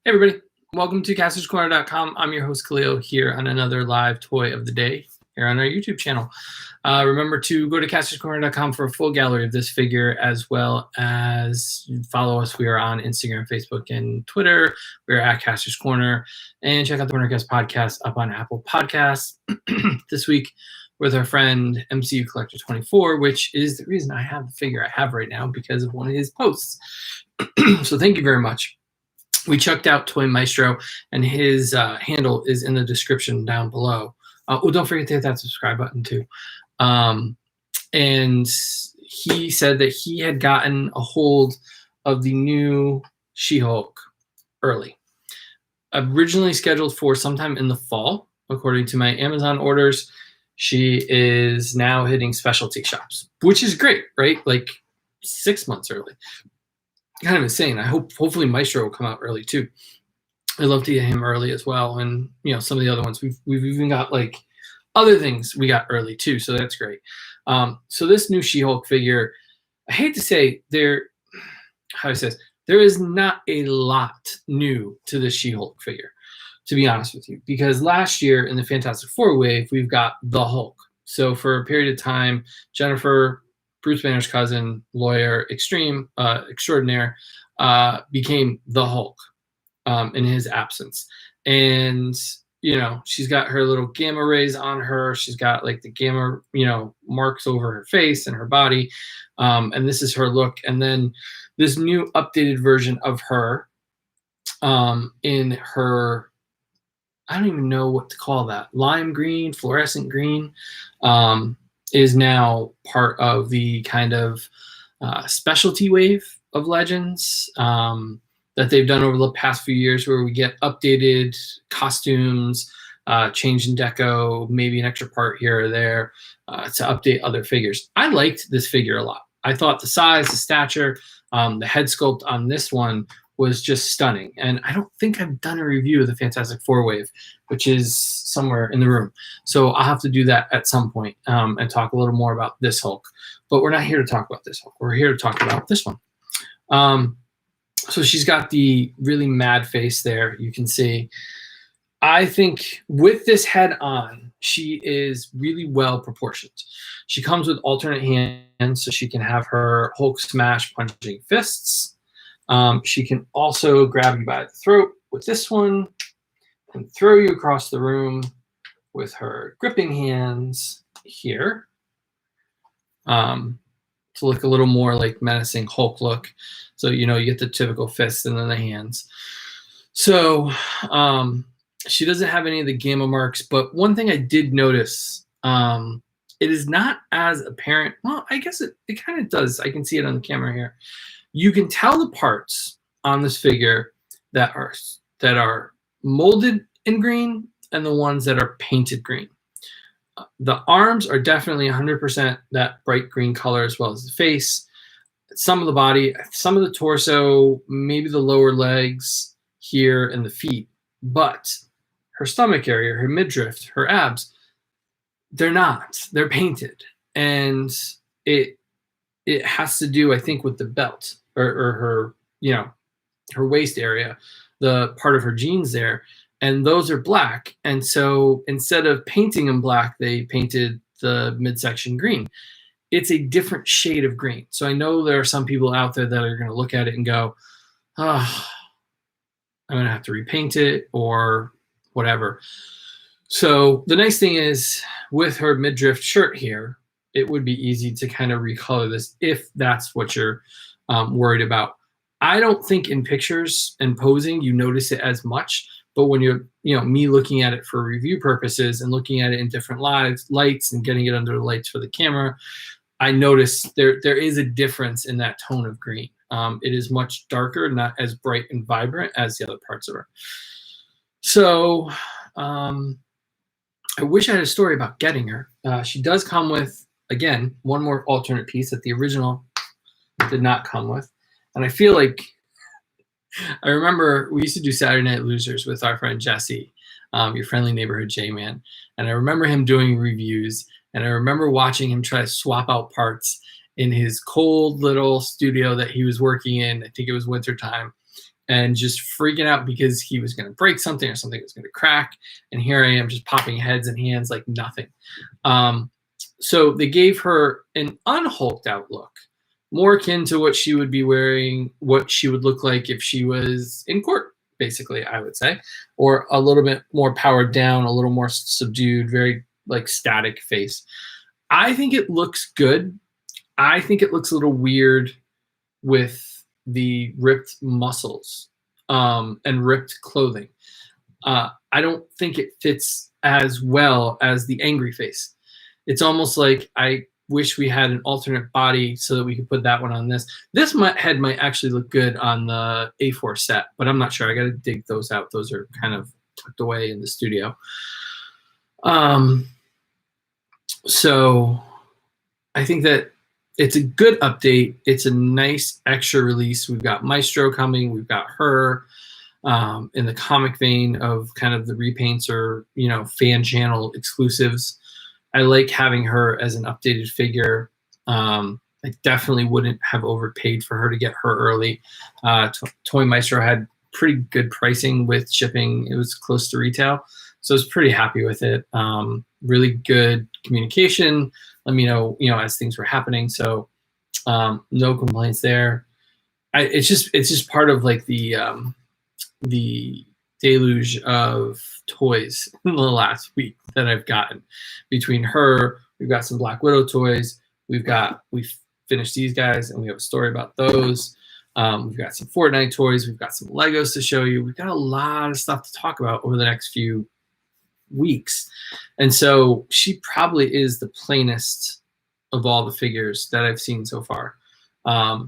Hey everybody, welcome to CastorsCorner.com. I'm your host Khalil here on another live toy of the day here on our YouTube channel. Remember to go to CastorsCorner.com for a full gallery of this figure, as well as follow us. We are on Instagram, Facebook, and Twitter. We are at Castors Corner, and check out the Cornercast podcast up on Apple Podcasts. This week with our friend MCU Collector 24, which is the reason I have the figure I have right now because of one of his posts. So thank you very much. We checked out Toy Maestro, and his handle is in the description down below. Don't forget to hit that subscribe button too. And he said that he had gotten a hold of the new She-Hulk early. Originally scheduled for sometime in the fall, according to my Amazon orders. She is now hitting specialty shops, which is great, right? Like 6 months early. Kind of insane. Hopefully Maestro will come out early too. I'd love to get him early as well, and some of the other ones we've even got like other things we got early too, so that's great. So this new She-Hulk figure, I hate to say there is not a lot new to the She-Hulk figure, to be honest with you, because last year in the Fantastic Four wave we've got the Hulk. So for a period of time, Jennifer, Bruce Banner's cousin, lawyer, extraordinaire, became the Hulk in his absence. And, she's got her little gamma rays on her. She's got like the gamma, marks over her face and her body. And this is her look. And then this new updated version of her in her, I don't even know what to call that, lime green, fluorescent green, is now part of the kind of specialty wave of Legends that they've done over the past few years, where we get updated costumes, change in deco, maybe an extra part here or there to update other figures. I liked this figure a lot. I thought the size, the stature, the head sculpt on this one was just stunning. And I don't think I've done a review of the Fantastic Four wave, which is somewhere in the room. So I'll have to do that at some point and talk a little more about this Hulk. But we're not here to talk about this Hulk. We're here to talk about this one. So she's got the really mad face there, you can see. I think with this head on, she is really well proportioned. She comes with alternate hands, so she can have her Hulk smash punching fists. She can also grab you by the throat with this one and throw you across the room with her gripping hands here to look a little more like menacing Hulk look. So, you get the typical fists and then the hands. So she doesn't have any of the gamma marks, but one thing I did notice, it is not as apparent. Well, I guess it kind of does. I can see it on the camera here. You can tell the parts on this figure that are molded in green and the ones that are painted green. The arms are definitely 100% that bright green color, as well as the face. Some of the body, some of the torso, maybe the lower legs here and the feet. But her stomach area, her midriff, her abs, they're not. They're painted. And it has to do, I think, with the belt or her, her waist area, the part of her jeans there, and those are black. And so instead of painting them black, they painted the midsection green. It's a different shade of green. So I know there are some people out there that are going to look at it and go, oh, I'm going to have to repaint it or whatever. So the nice thing is with her midriff shirt here, it would be easy to kind of recolor this if that's what you're worried about. I don't think in pictures and posing you notice it as much, but when you're, me looking at it for review purposes and looking at it in different lights and getting it under the lights for the camera, I noticed there is a difference in that tone of green. It is much darker, not as bright and vibrant as the other parts of her. So I wish I had a story about getting her. She does come with, again, one more alternate piece that the original did not come with. And I feel like, I remember we used to do Saturday Night Losers with our friend Jesse, your friendly neighborhood J-Man. And I remember him doing reviews, and I remember watching him try to swap out parts in his cold little studio that he was working in. I think it was wintertime. and just freaking out because he was going to break something or something was going to crack. And here I am just popping heads and hands like nothing. So they gave her an unhulked out look, more akin to what she would be wearing, what she would look like if she was in court, basically, I would say, or a little bit more powered down, a little more subdued, very like static face. I think it looks good. I think it looks a little weird with the ripped muscles and ripped clothing. I don't think it fits as well as the angry face. It's almost like I wish we had an alternate body so that we could put that one on this. This head might actually look good on the A4 set, but I'm not sure. I got to dig those out. Those are kind of tucked away in the studio. So I think that it's a good update. It's a nice extra release. We've got Maestro coming. We've got her in the comic vein of kind of the repaints or, you know, fan channel exclusives. I like having her as an updated figure. I definitely wouldn't have overpaid for her to get her early. Toy Maestro had pretty good pricing with shipping. It was close to retail. So I was pretty happy with it. Really good communication. Let me know, as things were happening. So no complaints there. It's just part of like the deluge of toys in the last week that I've gotten. Between her, we've got some Black Widow toys. We've finished these guys, and we have a story about those. We've got some Fortnite toys. We've got some Legos to show you. We've got a lot of stuff to talk about over the next few weeks. And so she probably is the plainest of all the figures that I've seen so far. I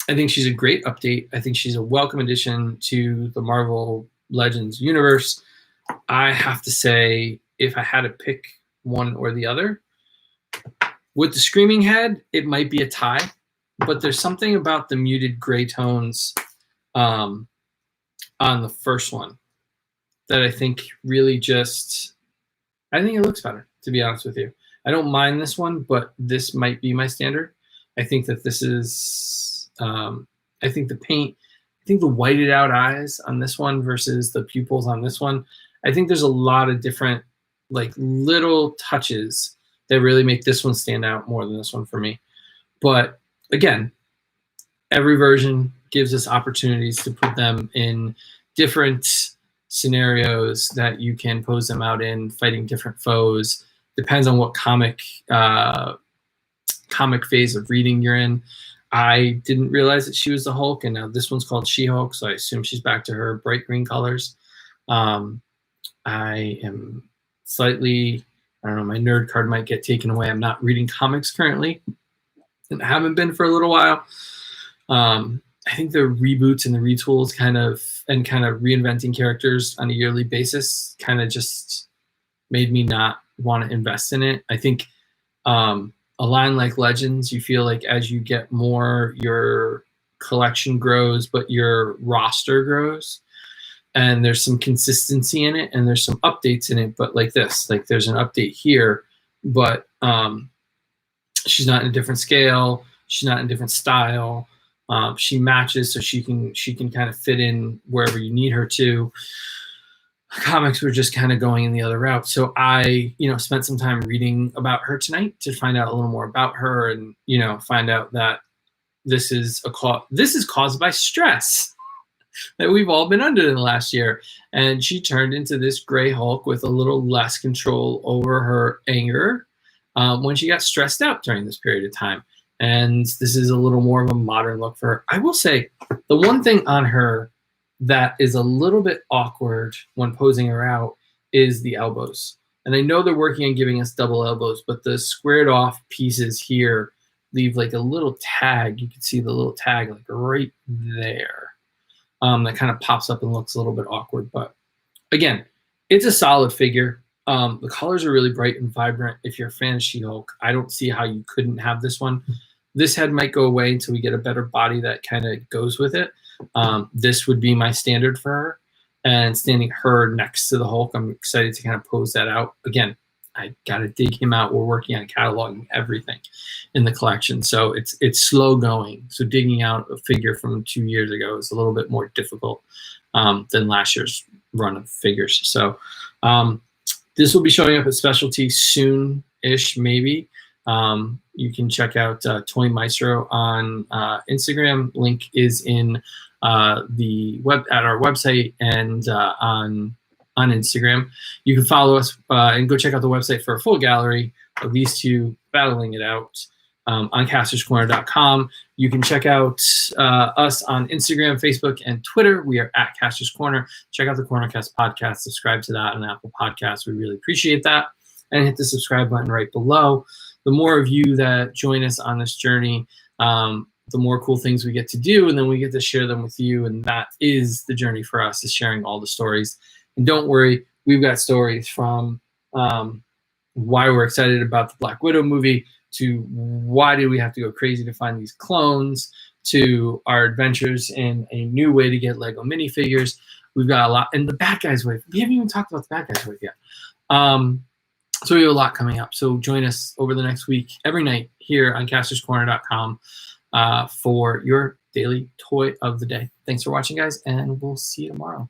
think she's a great update. I think she's a welcome addition to the Marvel Legends universe. I have to say, if I had to pick one or the other, with the Screaming Head, it might be a tie, but there's something about the muted gray tones on the first one that I think really I think it looks better, to be honest with you. I don't mind this one, but this might be my standard. I think that this is, I think the paint, I think the whited out eyes on this one versus the pupils on this one, I think there's a lot of different like little touches that really make this one stand out more than this one for me. But again, every version gives us opportunities to put them in different scenarios that you can pose them out in, fighting different foes. Depends on what comic phase of reading you're in. I didn't realize that she was the Hulk, and now this one's called She-Hulk, so I assume she's back to her bright green colors. I am slightly, I don't know, my nerd card might get taken away. I'm not reading comics currently, and haven't been for a little while. I think the reboots and the retools kind of reinventing characters on a yearly basis kind of just made me not want to invest in it. I think a line like Legends, you feel like as you get more, your collection grows, but your roster grows. And there's some consistency in it, and there's some updates in it. But like this, like there's an update here, but she's not in a different scale. She's not in a different style. She matches, so she can kind of fit in wherever you need her to. Comics were just kind of going in the other route. So I, spent some time reading about her tonight to find out a little more about her, and find out that this is caused by stress that we've all been under in the last year. And she turned into this gray Hulk with a little less control over her anger when she got stressed out during this period of time. And this is a little more of a modern look for her. I will say the one thing on her that is a little bit awkward when posing her out is the elbows. And I know they're working on giving us double elbows, but the squared off pieces here leave like a little tag. You can see the little tag like right there. That kind of pops up and looks a little bit awkward. But again, it's a solid figure. The colors are really bright and vibrant. If you're a fan of She-Hulk, I don't see how you couldn't have this one. This head might go away until we get a better body that kind of goes with it. This would be my standard for her. And standing her next to the Hulk, I'm excited to kind of pose that out. Again, I got to dig him out. We're working on cataloging everything in the collection. So it's slow going. So digging out a figure from 2 years ago is a little bit more difficult than last year's run of figures. So this will be showing up at Specialty soon-ish, maybe. You can check out Toy Maestro on Instagram. Link is in the at our website and on Instagram. You can follow us and go check out the website for a full gallery of these two battling it out on castorscorner.com. You can check out us on Instagram, Facebook, and Twitter. We are at Kastor's Corner. Check out the Cornercast podcast. Subscribe to that on Apple Podcasts. We really appreciate that. And hit the subscribe button right below. The more of you that join us on this journey, the more cool things we get to do, and then we get to share them with you. And that is the journey for us, is sharing all the stories. And don't worry, we've got stories from why we're excited about the Black Widow movie, to why do we have to go crazy to find these clones, to our adventures in a new way to get Lego minifigures. We've got a lot. And the Bad Guys Wave. We haven't even talked about the Bad Guys Wave yet. So we have a lot coming up. So join us over the next week, every night here on castorscorner.com for your daily toy of the day. Thanks for watching, guys, and we'll see you tomorrow.